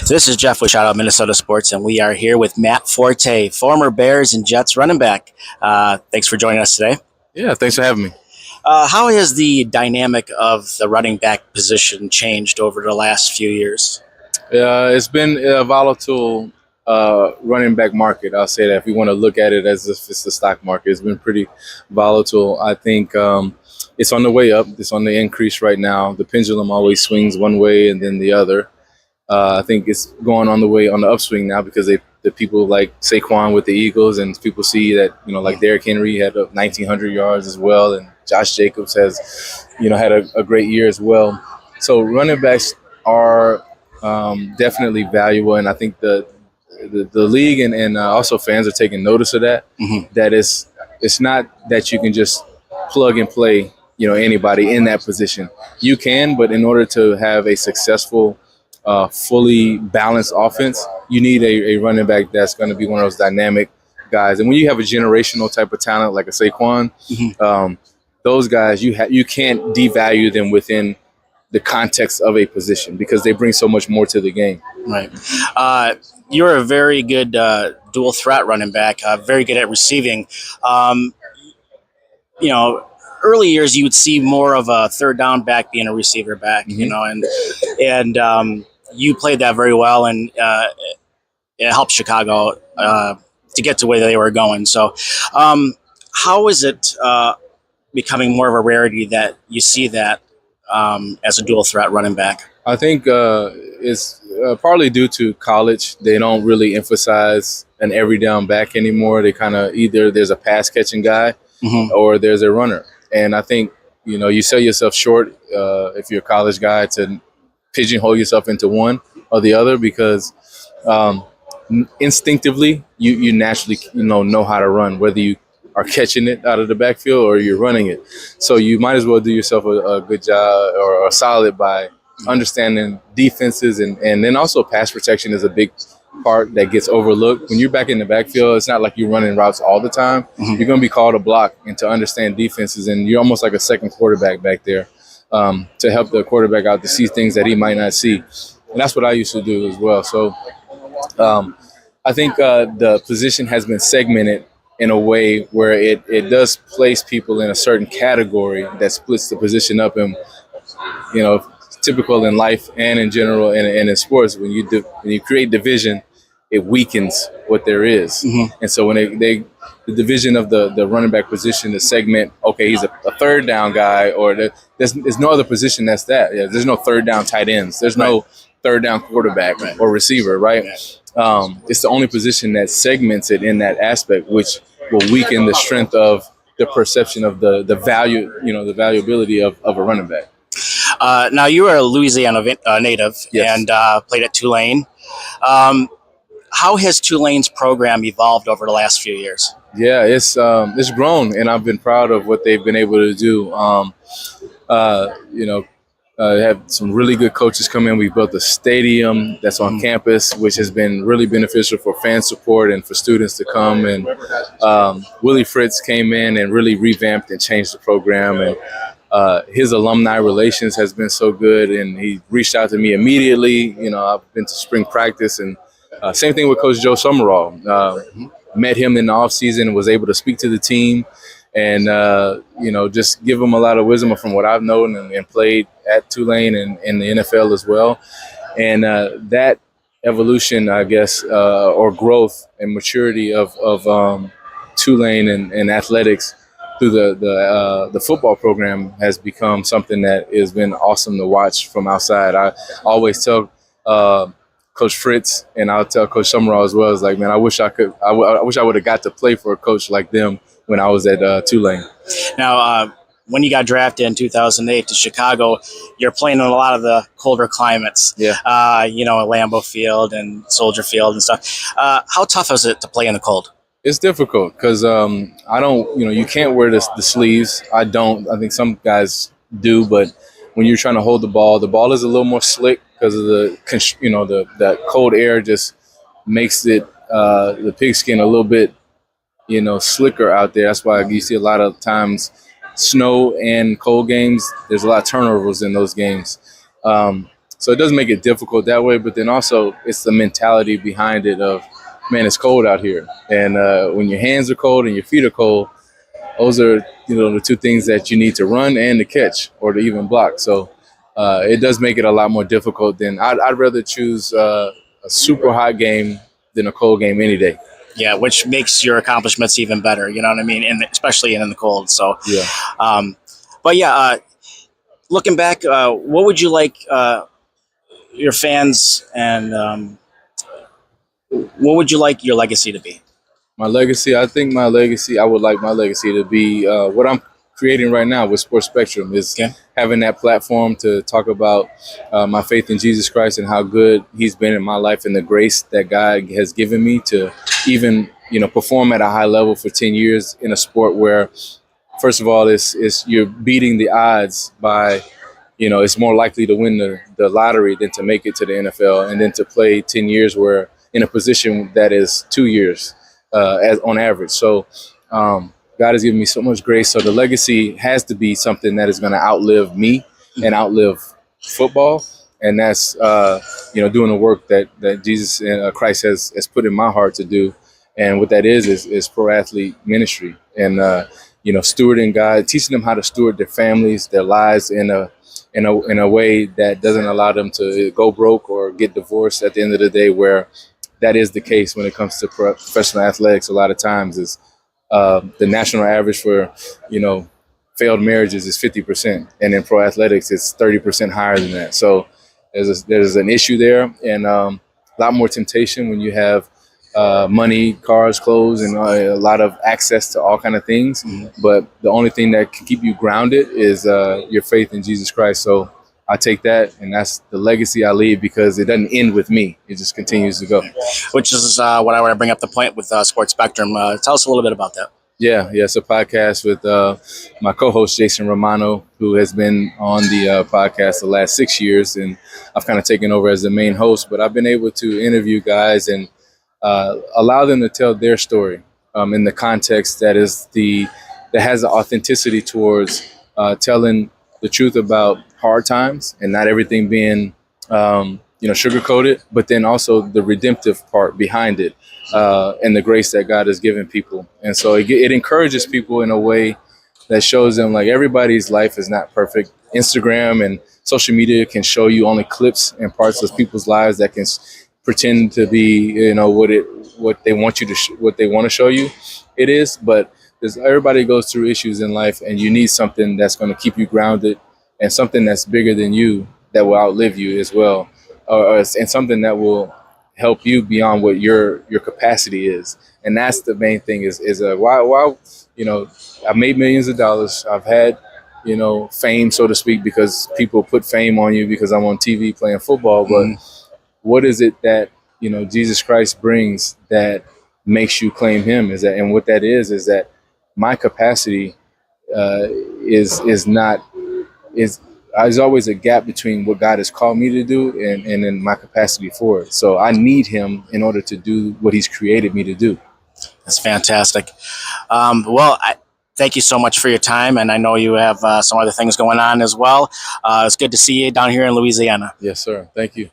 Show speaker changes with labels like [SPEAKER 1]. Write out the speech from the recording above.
[SPEAKER 1] This is Jeff with Shout Out Minnesota Sports, and we are here with Matt Forte, former Bears and Jets running back. Thanks for joining us today.
[SPEAKER 2] Yeah, thanks for having me.
[SPEAKER 1] How has the dynamic of the running back position changed over the last few years?
[SPEAKER 2] It's been a volatile running back market. I'll say that if we want to look at it as if it's the stock market, it's been pretty volatile. I think it's on the way up. It's on the increase right now. The pendulum always swings one way and then the other. I think it's going on the upswing now because the people like Saquon with the Eagles, and people see that, like Derrick Henry had 1,900 yards as well, and Josh Jacobs has, had a great year as well. So running backs are definitely valuable, and I think the league and also fans are taking notice of that.
[SPEAKER 1] Mm-hmm.
[SPEAKER 2] That it's not that you can just plug and play, anybody in that position. You can, but in order to have a successful fully balanced offense, you need a running back that's going to be one of those dynamic guys. And when you have a generational type of talent like a Saquon,
[SPEAKER 1] Mm-hmm.
[SPEAKER 2] Those guys, you can't devalue them within the context of a position because they bring so much more to the game.
[SPEAKER 1] Right. You're a very good dual threat running back, very good at receiving. Early years you would see more of a third down back being a receiver back,
[SPEAKER 2] Mm-hmm.
[SPEAKER 1] and you played that very well, and it helped Chicago to get to where they were going. So how is it becoming more of a rarity that you see that as a dual threat running back?
[SPEAKER 2] I think it's partly due to college. They don't really emphasize an every down back anymore. They kind of either there's a pass catching guy
[SPEAKER 1] Mm-hmm.
[SPEAKER 2] or there's a runner. And I think, you sell yourself short if you're a college guy to pigeonhole yourself into one or the other because instinctively you naturally, know how to run, whether you are catching it out of the backfield or you're running it. So you might as well do yourself a good job or a solid by understanding defenses and then also pass protection is a big part that gets overlooked. When you're back in the backfield, it's not like you're running routes all the time.
[SPEAKER 1] Mm-hmm.
[SPEAKER 2] You're going to be called a block and to understand defenses, and you're almost like a second quarterback back there to help the quarterback out to see things that he might not see. And that's what I used to do as well. So I think the position has been segmented in a way where it does place people in a certain category that splits the position up. And, typical in life and in general and in sports, when you create division, it weakens what there is.
[SPEAKER 1] Mm-hmm.
[SPEAKER 2] And so when the division of the running back position, the segment, okay, he's a third down guy, or there's no other position that's that. Yeah, there's no third down tight ends. There's no third down quarterback or receiver, right? It's the only position that segments it in that aspect, which will weaken the strength of the perception of the value, the valuability of a running back.
[SPEAKER 1] Now, you are a Louisiana native.
[SPEAKER 2] Yes.
[SPEAKER 1] And played at Tulane. How has Tulane's program evolved over the last few years?
[SPEAKER 2] Yeah, it's grown, and I've been proud of what they've been able to do. They have some really good coaches come in. We built a stadium that's on campus, which has been really beneficial for fan support and for students to come. And Willie Fritz came in and really revamped and changed the program. And his alumni relations has been so good, and he reached out to me immediately. I've been to spring practice, and same thing with Coach Joe Summerall. Met him in the offseason and was able to speak to the team and, just give them a lot of wisdom from what I've known and played at Tulane and in the NFL as well. And that evolution, I guess, or growth and maturity of Tulane and athletics through the football program has become something that has been awesome to watch from outside. I always tell Coach Fritz, and I'll tell Coach Summerall as well, is like, man, I wish I would have got to play for a coach like them when I was at Tulane.
[SPEAKER 1] Now, when you got drafted in 2008 to Chicago, you're playing in a lot of the colder climates.
[SPEAKER 2] Yeah.
[SPEAKER 1] Lambeau Field and Soldier Field and stuff. How tough is it to play in the cold?
[SPEAKER 2] It's difficult because I don't, you can't wear the sleeves. I don't. I think some guys do, but when you're trying to hold the ball is a little more slick because of the cold air just makes it the pigskin a little bit, slicker out there. That's why you see a lot of times snow and cold games. There's a lot of turnovers in those games. So it does make it difficult that way. But then also it's the mentality behind it of, man, it's cold out here. And when your hands are cold and your feet are cold, those are, the two things that you need to run and to catch or to even block. So it does make it a lot more difficult than I'd rather choose a super hot game than a cold game any day.
[SPEAKER 1] Yeah, which makes your accomplishments even better. You know what I mean? And especially in the cold. So,
[SPEAKER 2] Yeah.
[SPEAKER 1] But yeah, looking back, what would you like your fans and what would you like your legacy to be?
[SPEAKER 2] My legacy, I think I would like my legacy to be what I'm creating right now with Sports Spectrum is having that platform to talk about my faith in Jesus Christ and how good he's been in my life and the grace that God has given me to even, perform at a high level for 10 years in a sport where, first of all, it's you're beating the odds by, it's more likely to win the lottery than to make it to the NFL and then to play 10 years where in a position that is 2 years as on average. So God has given me so much grace. So the legacy has to be something that is going to outlive me and outlive football. And that's, doing the work that Jesus and Christ has put in my heart to do. And what that is pro athlete ministry and, stewarding God, teaching them how to steward their families, their lives in a way that doesn't allow them to go broke or get divorced at the end of the day, where that is the case when it comes to professional athletics. A lot of times is the national average for, failed marriages is 50%. And in pro athletics, it's 30% higher than that. So there's an issue there and a lot more temptation when you have money, cars, clothes, and a lot of access to all kind of things. Mm-hmm. But the only thing that can keep you grounded is your faith in Jesus Christ. So I take that, and that's the legacy I leave because it doesn't end with me. It just continues to go.
[SPEAKER 1] Which is what I want to bring up the point with Sports Spectrum. Tell us a little bit about that.
[SPEAKER 2] Yeah, it's a podcast with my co-host, Jason Romano, who has been on the podcast the last 6 years, and I've kind of taken over as the main host. But I've been able to interview guys and allow them to tell their story in the context that has the authenticity towards telling the truth about hard times and not everything being sugar-coated, but then also the redemptive part behind it and the grace that God has given people. And so it encourages people in a way that shows them like everybody's life is not perfect. Instagram and social media can show you only clips and parts of people's lives that can pretend to be, what they want to show you it is. But everybody goes through issues in life, and you need something that's going to keep you grounded and something that's bigger than you that will outlive you as well, and something that will help you beyond what your capacity is. And that's the main thing is why I've made millions of dollars. I've had fame, so to speak, because people put fame on you because I'm on TV playing football. But what is it that Jesus Christ brings that makes you claim him? And what that is that my capacity there's always a gap between what God has called me to do and in my capacity for it. So I need him in order to do what he's created me to do.
[SPEAKER 1] That's fantastic. Thank you so much for your time. And I know you have some other things going on as well. It's good to see you down here in Louisiana.
[SPEAKER 2] Yes, sir. Thank you.